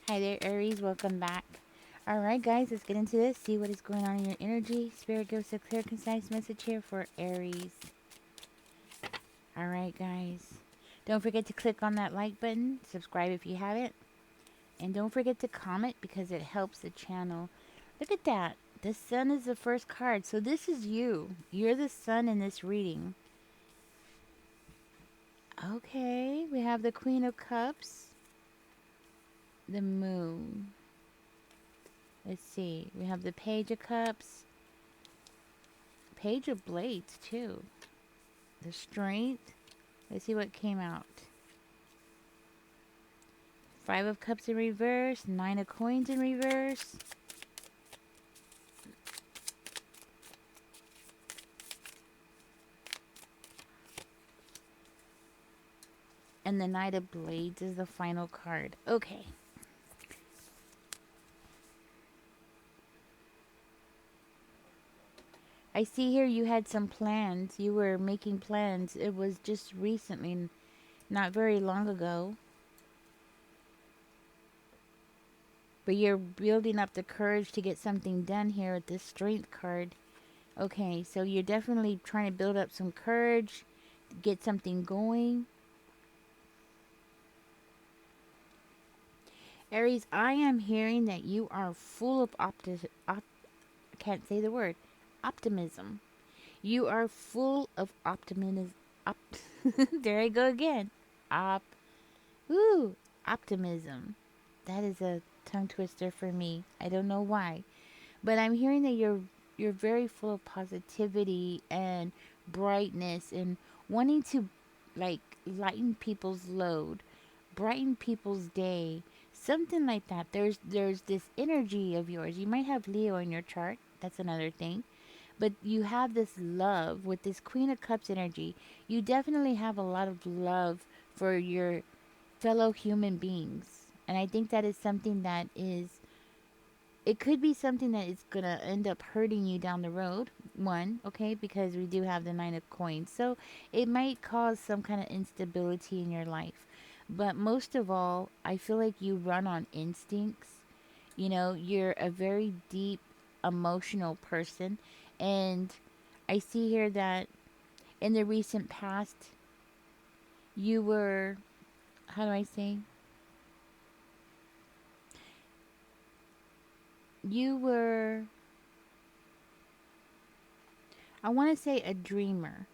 Hi there, Aries. Welcome back. All right, guys, let's get into this. See what is going on in your energy. Spirit gives a clear, concise message here for Aries. All right, guys. Don't forget to click on that like button. Subscribe if you haven't. And don't forget to comment because it helps the channel. Look at that. The sun is the first card. So this is you. You're the sun in this reading. Okay, we have the Queen of Cups. The Moon. Let's see. We have the Page of Cups. Page of Blades, too. The Strength. Let's see what came out. Five of Cups in reverse. Nine of Coins in reverse. And the Knight of Blades is the final card. Okay. I see here you had some plans. You were making plans. It was just recently, not very long ago. But you're building up the courage to get something done here with this Strength card. Okay, so you're definitely trying to build up some courage, get something going. Aries, I am hearing that you are full of can't say the word, optimism. You are full of optimism. There I go again. Op, optimism. That is a tongue twister for me. I don't know why, but I'm hearing that you're very full of positivity and brightness and wanting to like lighten people's load, brighten people's day, something like that. There's this energy of yours. You might have Leo in your chart. That's another thing. But you have this love with this Queen of Cups energy. You definitely have a lot of love for your fellow human beings. And I think that is something that is, it could be something that is going to end up hurting you down the road. One, okay, because we do have the Nine of Coins. So it might cause some kind of instability in your life. But most of all, I feel like you run on instincts. You know, you're a very deep emotional person. And I see here that in the recent past, you were, how do I say? You were, I want to say a dreamer.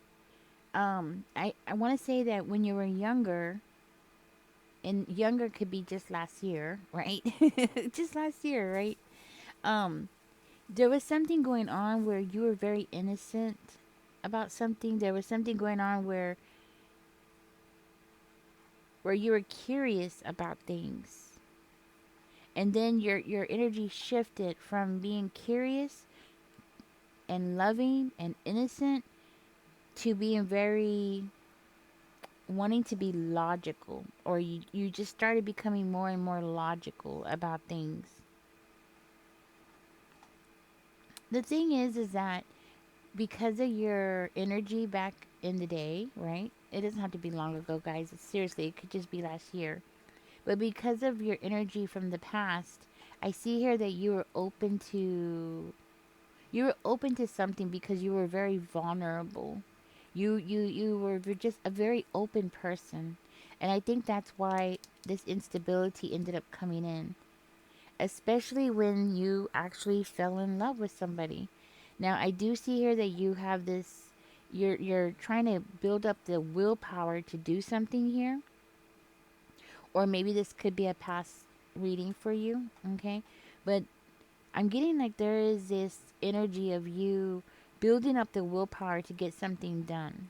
I want to say that when you were younger, and younger could be just last year, right? Just last year, right? Um, there was something going on where you were very innocent about something. There was something going on where you were curious about things. And then your energy shifted from being curious and loving and innocent to being very wanting to be logical, or you just started becoming more and more logical about things. The thing is that because of your energy back in the day, right? It doesn't have to be long ago, guys. Seriously, it could just be last year. But because of your energy from the past, I see here that you were open to something because you were very vulnerable. You were just a very open person. And I think that's why this instability ended up coming in, especially when you actually fell in love with somebody. Now, I do see here that you have this, you're trying to build up the willpower to do something here, or maybe this could be a past reading for you, okay? But I'm getting like there is this energy of you building up the willpower to get something done.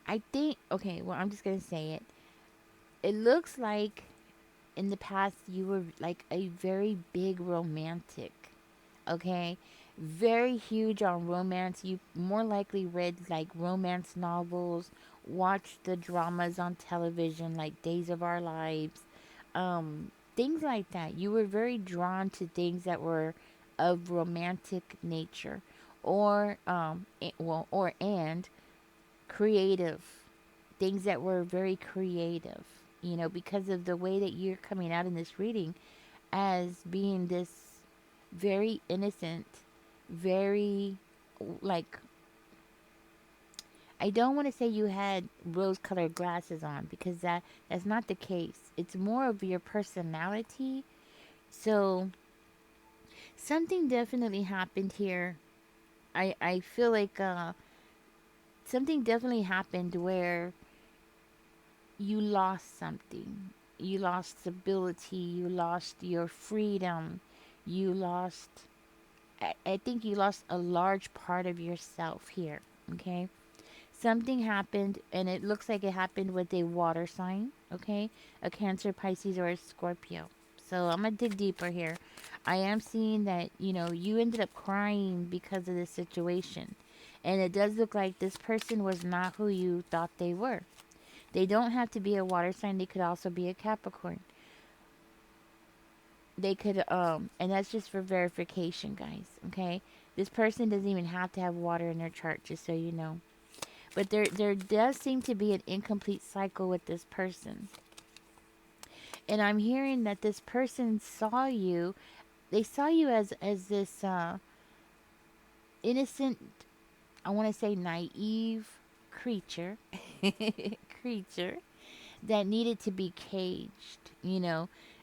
I think, okay, well, I'm just going to say it. It looks like in the past you were like a very big romantic, okay? Very huge on romance. You more likely read like romance novels, watched the dramas on television like Days of Our Lives, things like that. You were very drawn to things that were of romantic nature, or or and creative things that were very creative. because of the way that you're coming out in this reading as being this very innocent, very like I don't want to say you had rose-colored glasses on because that's not the case. It's more of your personality. So something definitely happened here. I feel like something definitely happened where you lost something. You lost stability. You lost your freedom. You lost. I think you lost a large part of yourself here. Okay, something happened, and it looks like it happened with a water sign, okay? A Cancer, Pisces, or a Scorpio. So I'm going to dig deeper here. I am seeing that, you ended up crying because of this situation. And it does look like this person was not who you thought they were. They don't have to be a water sign, they could also be a Capricorn. They could, and that's just for verification, guys, okay? This person doesn't even have to have water in their chart, just so you know. But there does seem to be an incomplete cycle with this person. And I'm hearing that this person saw you. They saw you as this innocent, I want to say naive creature, creature that needed to be caged.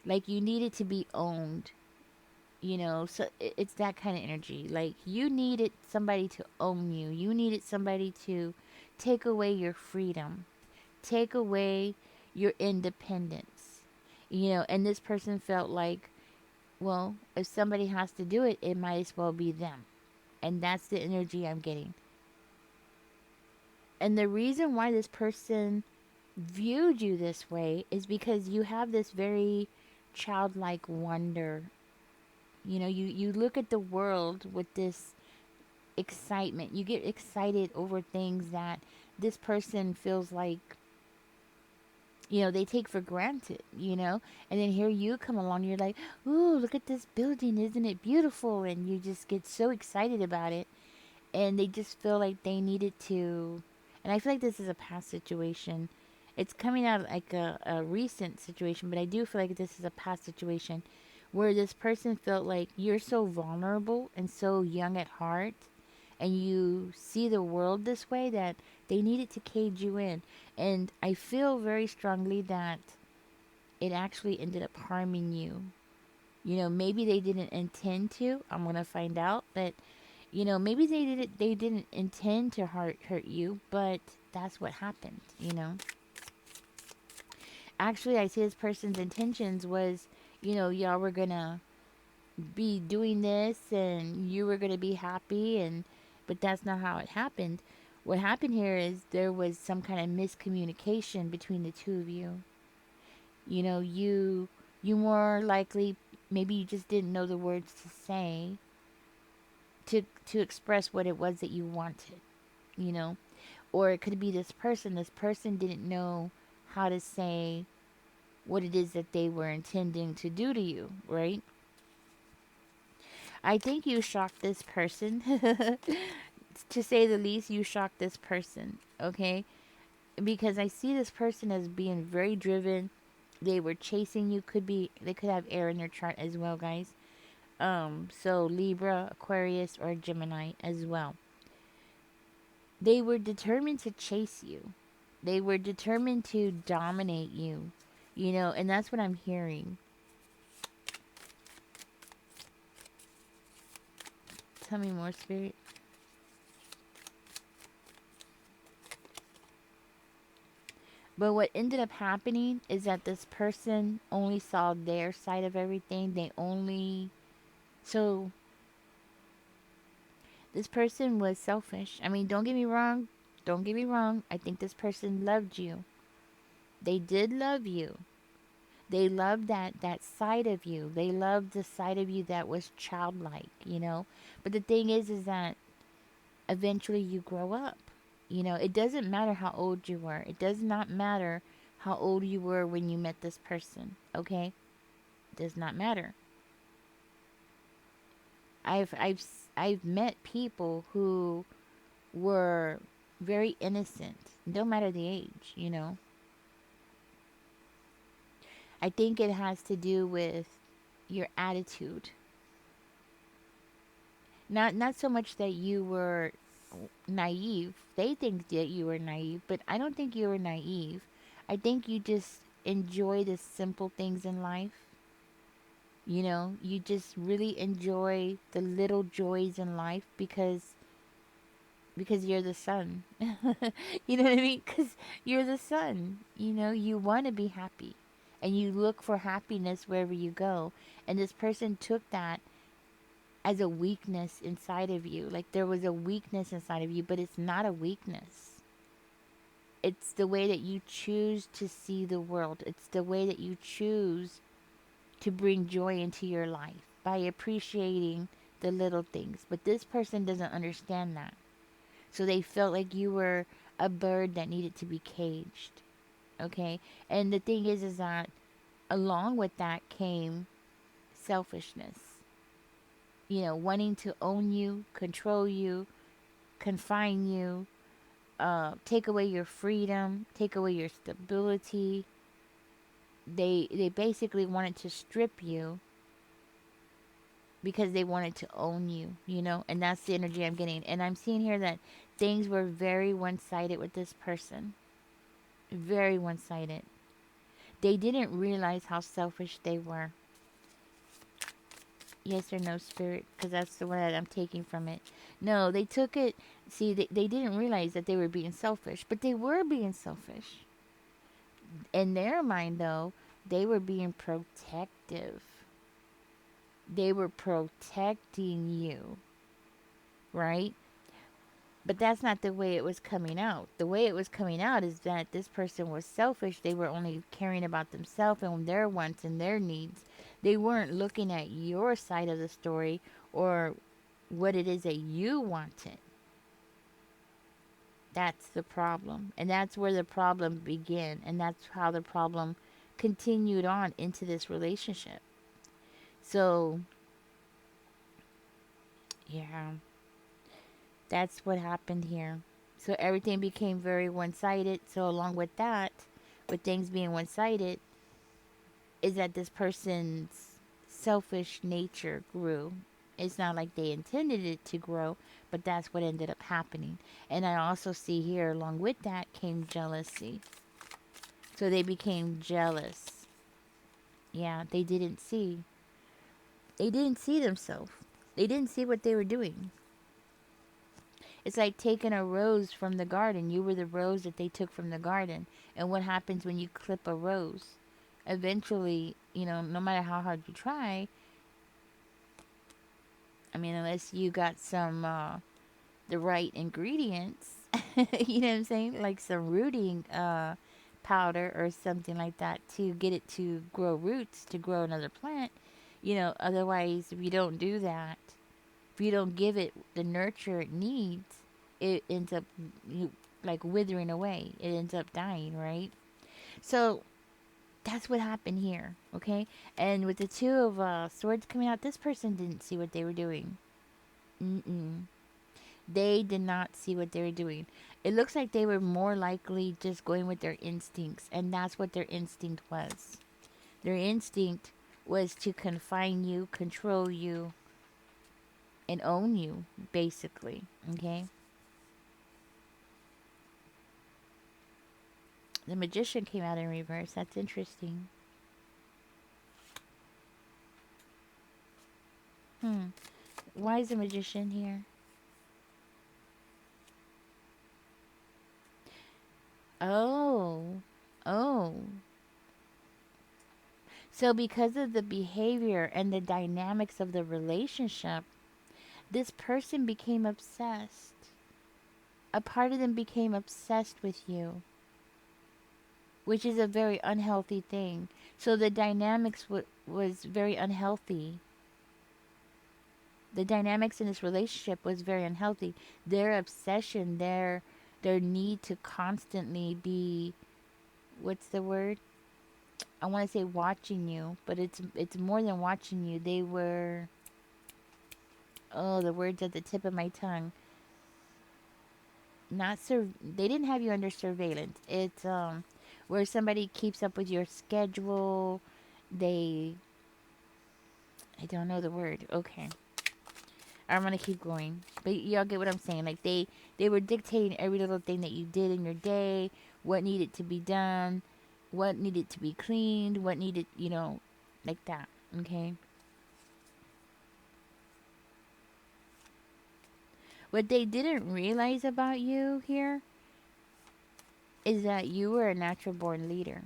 Like you needed to be owned. So it's that kind of energy. Like you needed somebody to own you. You needed somebody to take away your freedom, take away your independence. And this person felt like, well, if somebody has to do it, it might as well be them. And that's the energy I'm getting. And the reason why this person viewed you this way is because you have this very childlike wonder. You look at the world with this excitement. You get excited over things that this person feels like they take for granted. And then here you come along, you're like, ooh, look at this building, isn't it beautiful? And you just get so excited about it. And they just feel like they needed to. And I feel like this is a past situation. It's coming out like a recent situation, but I do feel like this is a past situation where this person felt like you're so vulnerable and so young at heart and you see the world this way that they needed to cage you in. And I feel very strongly that it actually ended up harming you. Maybe they didn't intend to. I'm going to find out, but maybe they didn't intend to hurt you, but that's what happened. Actually, I see this person's intentions was, y'all were going to be doing this and you were going to be happy, and but that's not how it happened. What happened here is there was some kind of miscommunication between the two of you. You more likely, maybe you just didn't know the words to say to express what it was that you wanted, you know or it could be this person didn't know how to say what it is that they were intending to do to you, right? I think you shocked this person. To say the least, you shocked this person, okay? Because I see this person as being very driven. They were chasing you. They could have air in their chart as well, guys. So Libra, Aquarius, or Gemini as well. They were determined to chase you. They were determined to dominate you, and that's what I'm hearing. Tell me more, Spirit. But what ended up happening is that this person only saw their side of everything. So this person was selfish. I mean, don't get me wrong. Don't get me wrong. I think this person loved you. They did love you. They loved that side of you. They loved the side of you that was childlike. But the thing is that eventually you grow up. It doesn't matter how old you were. It does not matter how old you were when you met this person, okay? It does not matter. I've met people who were very innocent. No matter the age. I think it has to do with your attitude. Not so much that you were naive. They think that you were naive, but I don't think you were naive. I think you just enjoy the simple things in life. You know, you just really enjoy the little joys in life because you're the sun. You know what I mean? Because you're the sun. You know, you want to be happy and you look for happiness wherever you go. And this person took that as a weakness inside of you. Like there was a weakness inside of you, but it's not a weakness. It's the way that you choose to see the world, it's the way that you choose to bring joy into your life by appreciating the little things. But this person doesn't understand that. So they felt like you were a bird that needed to be caged. Okay? And the thing is that along with that came selfishness. You know, wanting to own you, control you, confine you, take away your freedom, take away your stability. They basically wanted to strip you because they wanted to own you, you know? And that's the energy I'm getting. And I'm seeing here that things were very one sided with this person. Very one sided. They didn't realize how selfish they were. Yes or no, spirit? Because that's the one that I'm taking from it. No, they took it. See, they didn't realize that they were being selfish, but they were being selfish. In their mind, though, they were being protective. They were protecting you, right? But that's not the way it was coming out. The way it was coming out is that this person was selfish. They were only caring about themselves and their wants and their needs. They weren't looking at your side of the story or what it is that you wanted. That's the problem. And that's where the problem began. And that's how the problem continued on into this relationship. So, yeah, that's what happened here. So everything became very one sided. So, along with that, with things being one sided, is that this person's selfish nature grew. It's not like they intended it to grow, but that's what ended up happening. And I also see here, along with that, came jealousy. So they became jealous. Yeah, they didn't see. They didn't see themselves. They didn't see what they were doing. It's like taking a rose from the garden. You were the rose that they took from the garden. And what happens when you clip a rose? Eventually, you know, no matter how hard you try, I mean, unless you got some, the right ingredients, you know what I'm saying? Like some rooting powder or something like that to get it to grow roots, to grow another plant. You know, otherwise, if you don't do that, if you don't give it the nurture it needs, it ends up like withering away. It ends up dying, right? So that's what happened here, okay? And with the two of swords coming out, this person didn't see what they were doing. Mm-mm. They did not see what they were doing. It looks like they were more likely just going with their instincts, and that's what their instinct was. Their instinct was to confine you, control you, and own you, basically. Okay? The magician came out in reverse. That's interesting. Hmm. Why is the magician here? Oh. Oh. So, because of the behavior and the dynamics of the relationship, this person became obsessed. A part of them became obsessed with you, which is a very unhealthy thing. So, the dynamics was very unhealthy. The dynamics in this relationship was very unhealthy. Their obsession, their need to constantly be, what's the word? I want to say watching you, but it's more than watching you. They were, oh, the words at the tip of my tongue. Not they didn't have you under surveillance. It's where somebody keeps up with your schedule. they, I don't know the word. Okay. I'm gonna keep going. But y'all get what I'm saying. Like they were dictating every little thing that you did in your day, what needed to be done, what needed to be cleaned, what needed, like that. Okay. What they didn't realize about you here is that you were a natural born leader.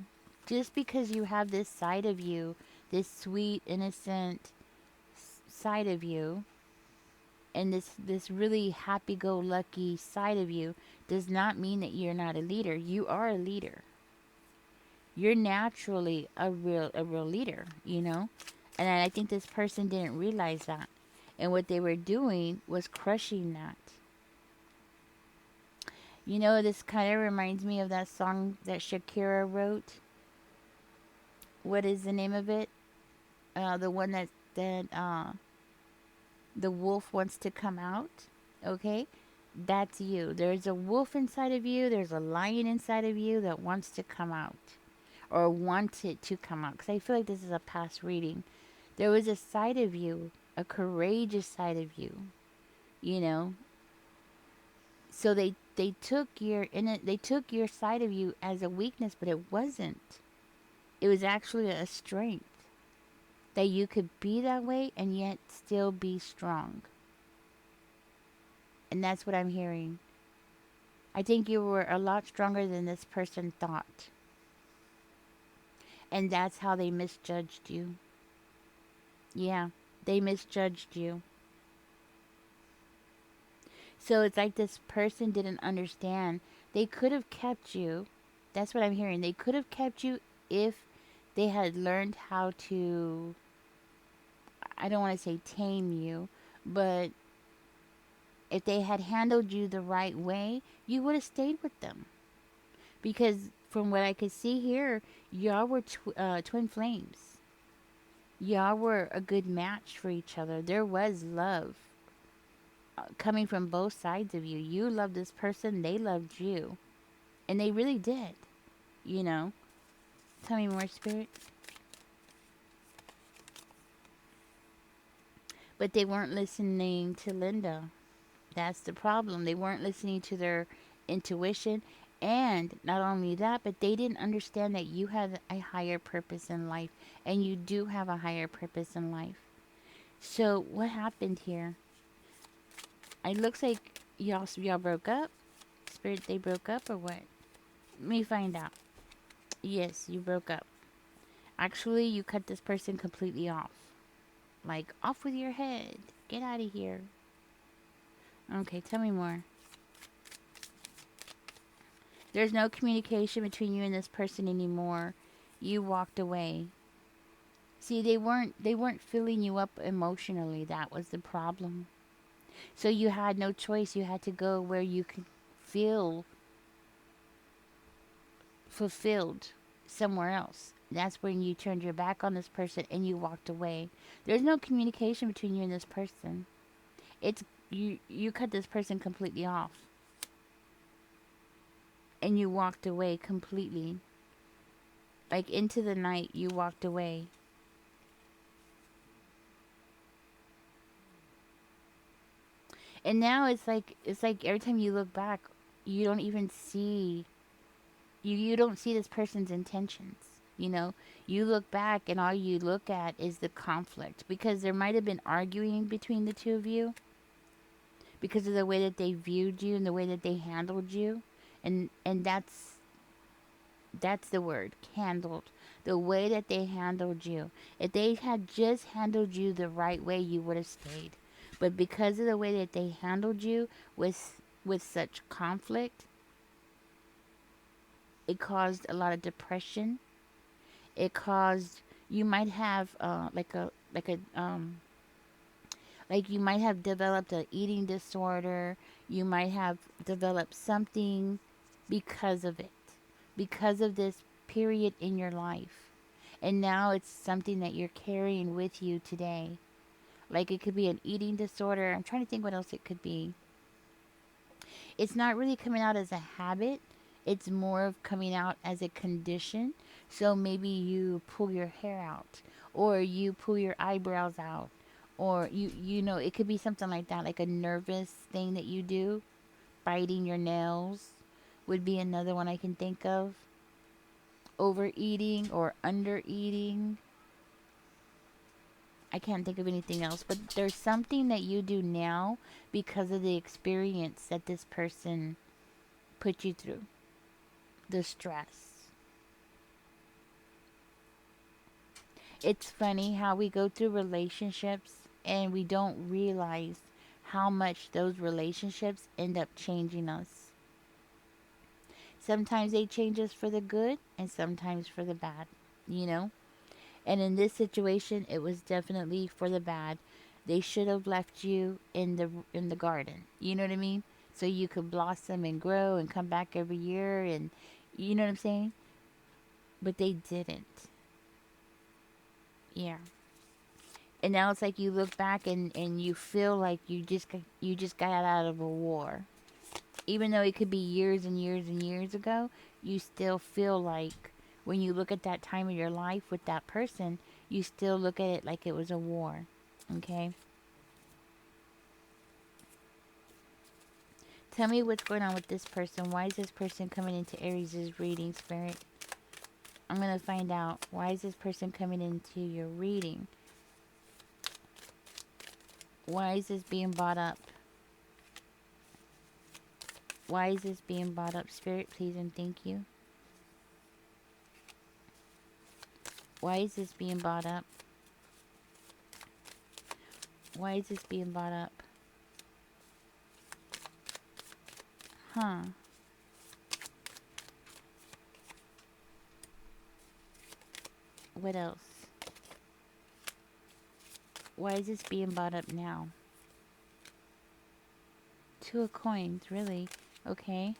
Just because you have this side of you, this sweet, innocent side of you, and this really happy-go-lucky side of you, does not mean that you're not a leader. You are a leader. You're naturally a real leader. And I think this person didn't realize that. And what they were doing was crushing that. This kind of reminds me of that song that Shakira wrote. What is the name of it? The one that the wolf wants to come out. Okay, that's you. There's a wolf inside of you. There's a lion inside of you that wants to come out, or wanted to come out. Because I feel like this is a past reading. There was a side of you, a courageous side of you. You know, so they took they took your side of you as a weakness, but it wasn't. It was actually a strength that you could be that way and yet still be strong. And that's what I'm hearing. I think you were a lot stronger than this person thought. And that's how they misjudged you. Yeah, they misjudged you. So it's like this person didn't understand. They could have kept you. That's what I'm hearing. They could have kept you if they had learned how to, I don't want to say tame you, but if they had handled you the right way, you would have stayed with them. Because from what I could see here, y'all were twin flames. Y'all were a good match for each other. There was love coming from both sides of you. You loved this person, they loved you. And they really did, you know. Tell me more, Spirit. But they weren't listening to Linda. That's the problem. They weren't listening to their intuition. And not only that, but they didn't understand that you had a higher purpose in life. And you do have a higher purpose in life. So what happened here? It looks like y'all broke up. Spirit, they broke up or what? Let me find out. Yes, you broke up. Actually, you cut this person completely off. Like, off with your head. Get out of here. Okay, tell me more. There's no communication between you and this person anymore. You walked away. See, they weren't filling you up emotionally. That was the problem. So you had no choice. You had to go where you could feel fulfilled somewhere else. That's when you turned your back on this person and you walked away. There's no communication between you and this person. It's you cut this person completely off. And you walked away completely. Like into the night, you walked away. And now it's like every time you look back, you don't even see you don't see this person's intentions. You know, you look back and all you look at is the conflict because there might have been arguing between the two of you because of the way that they viewed you and the way that they handled you. And that's the word, handled. The way that they handled you. If they had just handled you the right way, you would have stayed. But because of the way that they handled you with such conflict, it caused a lot of depression. It caused you might have like you might have developed an eating disorder. You might have developed something because of it, because of this period in your life. And now it's something that you're carrying with you today. Like it could be an eating disorder. I'm trying to think what else it could be. It's not really coming out as a habit. It's more of coming out as a condition. So maybe you pull your hair out, or you pull your eyebrows out, or it could be something like that, like a nervous thing that you do. Biting your nails would be another one I can think of. Overeating or undereating. I can't think of anything else, but there's something that you do now because of the experience that this person put you through, the stress. It's funny how we go through relationships and we don't realize how much those relationships end up changing us. Sometimes they change us for the good and sometimes for the bad, you know? And in this situation, it was definitely for the bad. They should have left you in the garden. You know what I mean? So you could blossom and grow and come back every year, and you know what I'm saying? But they didn't. Yeah. And now it's like you look back and you feel like you just got out of a war. Even though it could be years and years and years ago, you still feel like when you look at that time of your life with that person, you still look at it like it was a war. Okay? Tell me what's going on with this person. Why is this person coming into Aries' reading, Spirit? I'm going to find out. Why is this person coming into your reading? Why is this being brought up? Why is this being brought up, Spirit? Please and thank you. Why is this being brought up? Why is this being brought up? Huh. What else? Why is this being brought up now? Two of coins, really? Okay.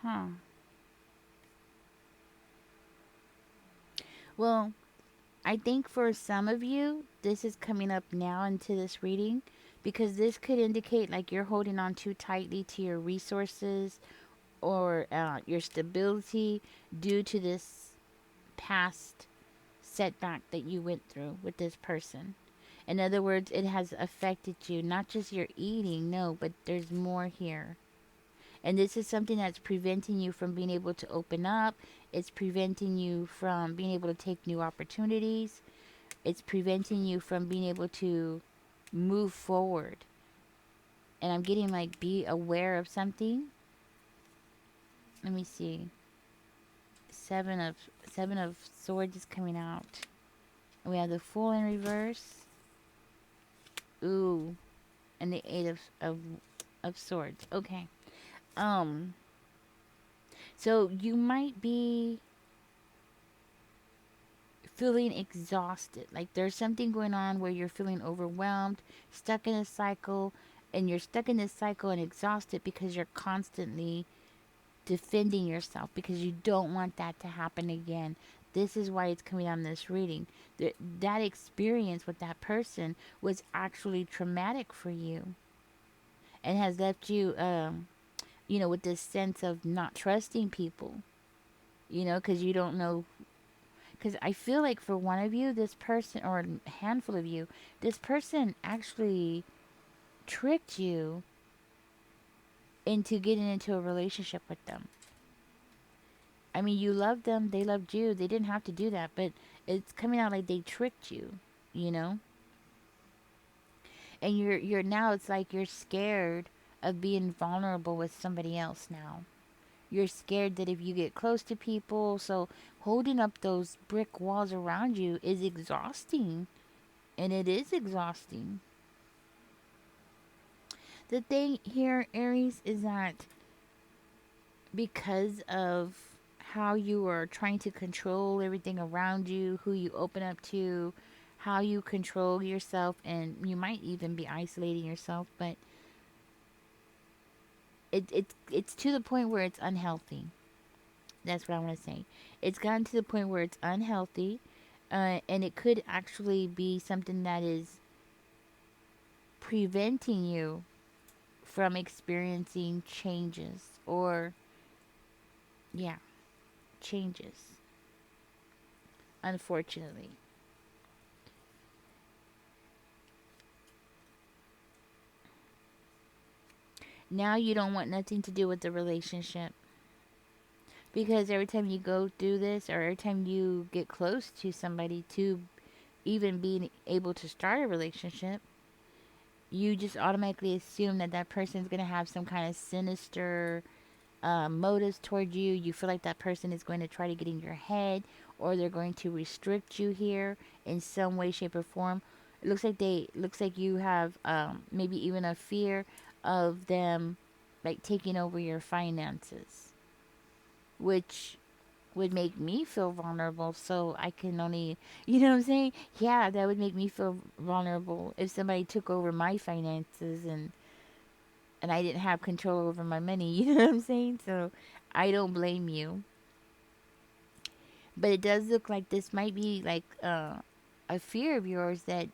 Huh. Well, I think for some of you, this is coming up now into this reading because this could indicate like you're holding on too tightly to your resources or your stability due to this past setback that you went through with this person. In other words, it has affected you, not just your eating, no, but there's more here. And this is something that's preventing you from being able to open up. It's preventing you from being able to take new opportunities. It's preventing you from being able to move forward. And I'm getting like be aware of something. Let me see. Seven of Swords is coming out. And we have the Fool in reverse. Ooh. And the Eight of Swords. Okay. Um so you might be feeling exhausted. Like there's something going on where you're feeling overwhelmed, stuck in a cycle, and you're stuck in this cycle and exhausted because you're constantly defending yourself because you don't want that to happen again. This is why it's coming on this reading. That experience with that person was actually traumatic for you and has left you, with this sense of not trusting people, because you don't know. Because I feel like for one of you, this person, or a handful of you, this person actually tricked you into getting into a relationship with them. I mean, you loved them, they loved you. They didn't have to do that, but it's coming out like they tricked you, you know? And you're now it's like you're scared of being vulnerable with somebody else now. You're scared that if you get close to people, so holding up those brick walls around you is exhausting. And it is exhausting. The thing here, Aries, is that because of how you are trying to control everything around you, who you open up to, how you control yourself, and you might even be isolating yourself, but it's to the point where it's unhealthy. That's what I want to say. It's gotten to the point where it's unhealthy, and it could actually be something that is preventing you from experiencing changes or, yeah, changes, unfortunately. Now you don't want nothing to do with the relationship because every time you go through this or every time you get close to somebody to even being able to start a relationship, you just automatically assume that that person is going to have some kind of sinister motives toward you. You feel like that person is going to try to get in your head or they're going to restrict you here in some way, shape, or form. It looks like you have maybe even a fear of them like taking over your finances, which would make me feel vulnerable. So I can only, you know what I'm saying? Yeah, that would make me feel vulnerable if somebody took over my finances and I didn't have control over my money. You know what I'm saying? So I don't blame you. But it does look like this might be like a fear of yours that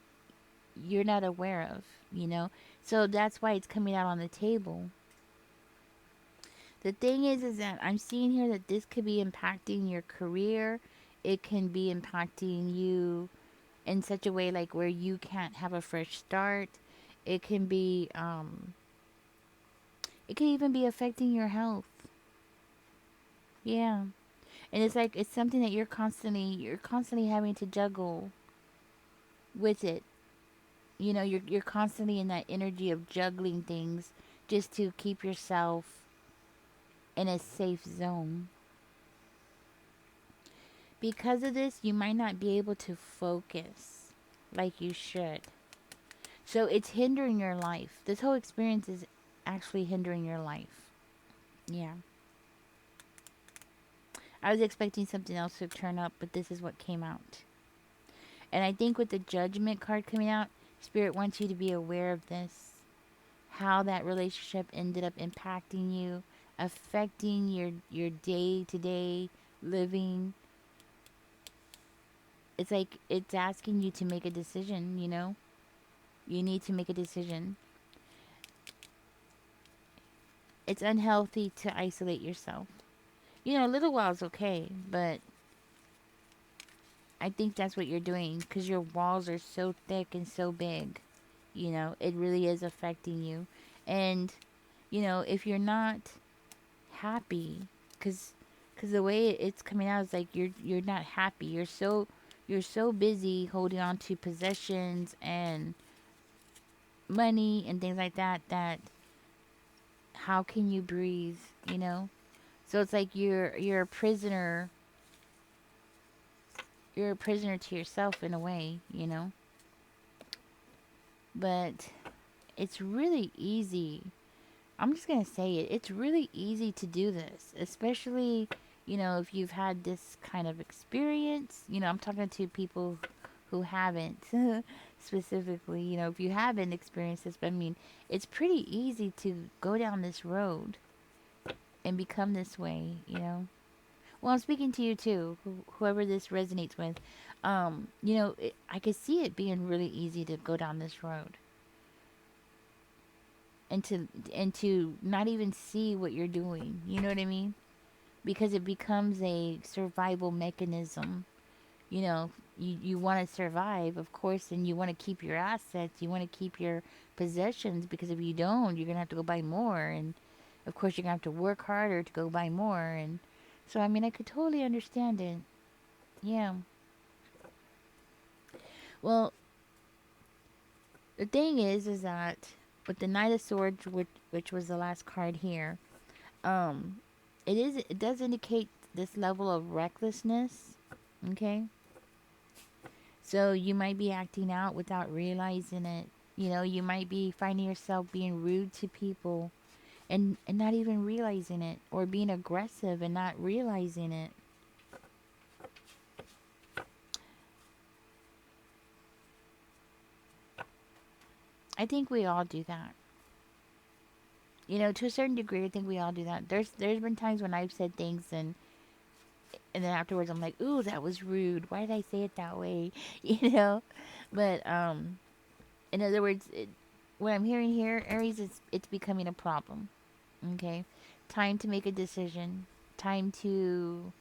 you're not aware of, you know? So that's why it's coming out on the table. The thing is that I'm seeing here that this could be impacting your career. It can be impacting you in such a way like where you can't have a fresh start. It can be, it can even be affecting your health. Yeah. And it's like it's something that you're constantly having to juggle with it. You know, you're constantly in that energy of juggling things just to keep yourself in a safe zone. Because of this, you might not be able to focus like you should. So it's hindering your life. This whole experience is actually hindering your life. Yeah. I was expecting something else to turn up, but this is what came out. And I think with the judgment card coming out, Spirit wants you to be aware of this. How that relationship ended up impacting you, affecting your day to day living. It's like it's asking you to make a decision, you know? You need to make a decision. It's unhealthy to isolate yourself. You know, a little while is okay, but I think that's what you're doing because your walls are so thick and so big. You know, it really is affecting you. And, you know, if you're not happy, because the way it's coming out is like you're not happy. You're so busy holding on to possessions and money and things like that that how can you breathe, you know? So it's like you're a prisoner. You're a prisoner to yourself in a way, you know? But it's really easy. I'm just going to say it. It's really easy to do this, especially, you know, if you've had this kind of experience. You know, I'm talking to people who haven't specifically, you know, if you haven't experienced this, but I mean, it's pretty easy to go down this road and become this way, you know. Well, I'm speaking to you too, whoever this resonates with. You know, I could see it being really easy to go down this road and to not even see what you're doing. You know what I mean? Because it becomes a survival mechanism. You know, you want to survive, of course, and you want to keep your assets. You want to keep your possessions because if you don't, you're gonna have to go buy more, and of course, you're gonna have to work harder to go buy more. And so, I mean, I could totally understand it. Yeah. Well, the thing is that with the Knight of Swords, which was the last card here, um, it does indicate this level of recklessness. Okay, so you might be acting out without realizing it. You know, you might be finding yourself being rude to people and not even realizing it, or being aggressive and not realizing it. I think we all do that. You know, to a certain degree, I think we all do that. There's been times when I've said things and then afterwards I'm like, ooh, that was rude. Why did I say it that way? You know, but in other words, what I'm hearing here, Aries, is it's becoming a problem. Okay, time to make a decision. Time to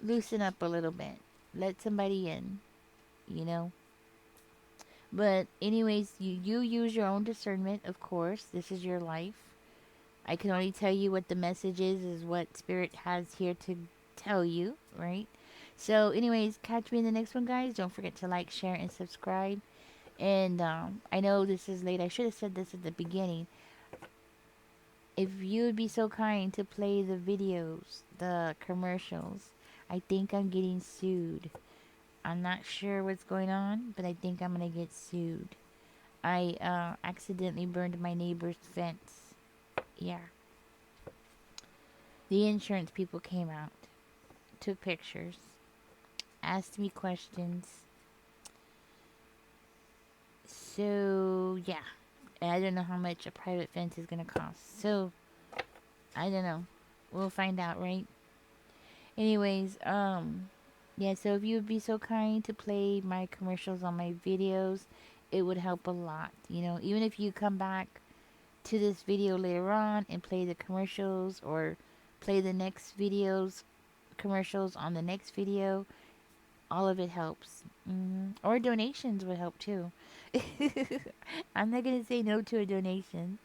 loosen up a little bit. Let somebody in. You know. But anyways, you use your own discernment. Of course, this is your life. I can only tell you what the message is what Spirit has here to tell you, right? So, anyways, catch me in the next one, guys. Don't forget to like, share, and subscribe. And I know this is late. I should have said this at the beginning. If you would be so kind to play the videos, the commercials, I think I'm getting sued. I'm not sure what's going on, but I think I'm going to get sued. I accidentally burned my neighbor's fence. Yeah. The insurance people came out, took pictures, asked me questions. So, yeah. I don't know how much a private fence is going to cost. So, I don't know. We'll find out, right? Anyways, yeah, so if you would be so kind to play my commercials on my videos, it would help a lot. You know, even if you come back to this video later on and play the commercials or play the next videos commercials on the next video, all of it helps. Or donations would help too. I'm not gonna say no to a donation.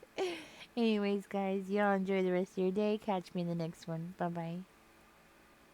Anyways, guys, y'all enjoy the rest of your day. Catch me in the next one. Bye bye.